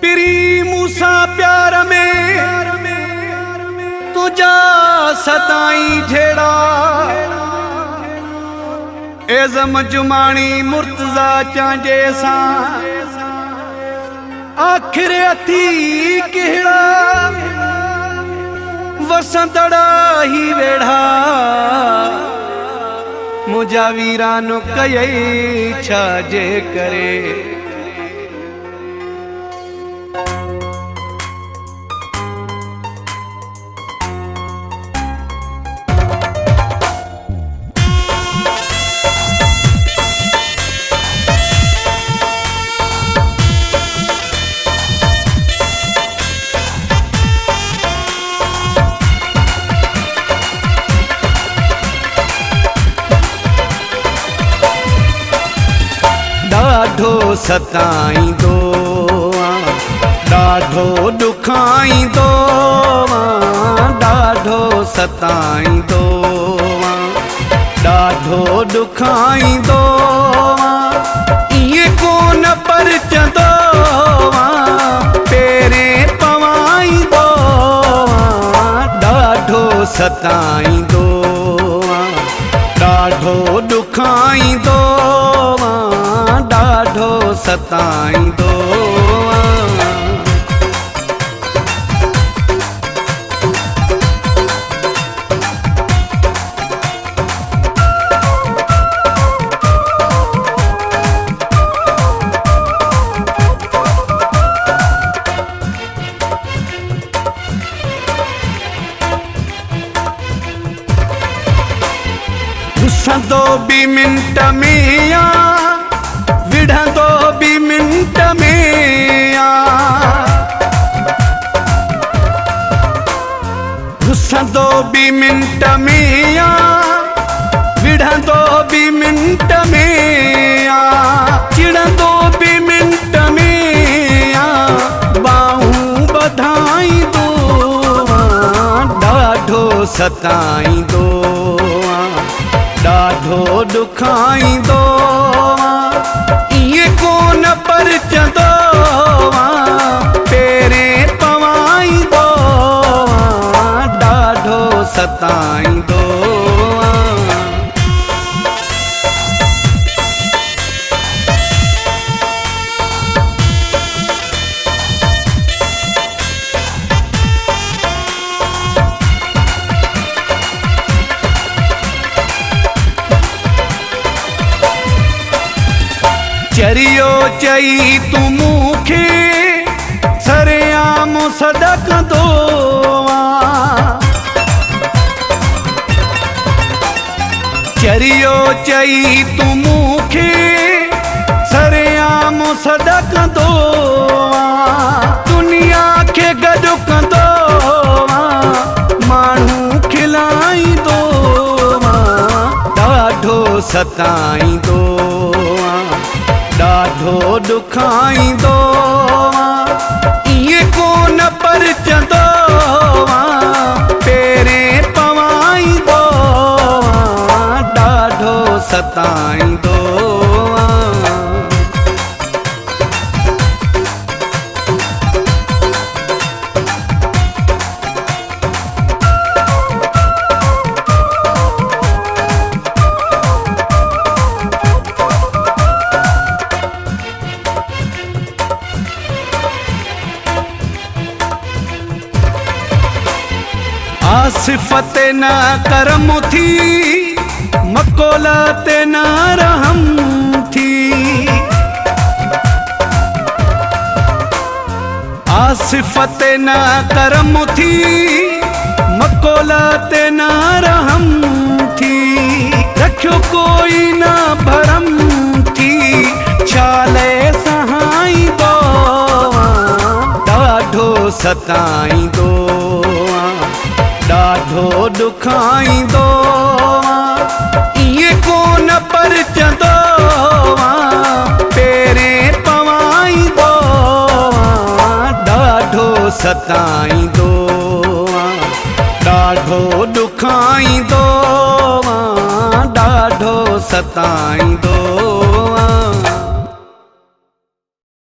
पिरी मूसा प्यार में तुझा सताई झेड़ा एज़म जुमानी मुर्तजा चांजे सा आखिर अथी केड़ा वसंतड़ा ही वेड़ा मुझा वीरानो कई छाजे करे ॾाढो सताईंदो ॾाढो ॾुखाईंदो ॾाढो सताईंदो ॾाढो ॾुखाईंदो इएं कोन परचंदो पेरें पवाईंदो ॾाढो सताईंदो ॾाढो ॾुखाईंदो ॾाढो सताईंदो घुसंदो भी मिंट में आ विढ़ंदो भी मिंट में आ घुसंदो भी मिंट में आ विढ़ंदो भी मिंट में आ चिड़ंदो भी मिंट में आ बाहूं बधाईंदो ॾाढो सताईंदो ॾाढो ॾुखाईंदो इएं कोन परचंदो पेरें पवाईंदो ॾाढो सताईंदो चरियो चई तू मूंखे सरेआम सॾकंदो चरियो चई तू मूंखे सरेआम सॾकंदो दुनिया खे गॾु कंदो माण्हू खिलाईंदो ॾाढो सताईंदो ॾाढो ॾुखाईंदो इएं कोन परचंदो पेरें पवाईंदो ॾाढो सताईंदो आसिफ़त न करम थी मकोलत न रहम थी आसिफ़त न करम थी मकोलत न रहम थी रखियो कोई न भरम थी छाले सहाईंदो ॾाढो सताईंदो ॾाढो ॾुखाईंदो इएं कोन परचंदो पेरें पवाईंदो ॾाढो सताईंदो ॾाढो ॾुखाईंदो ॾाढो सताईंदो।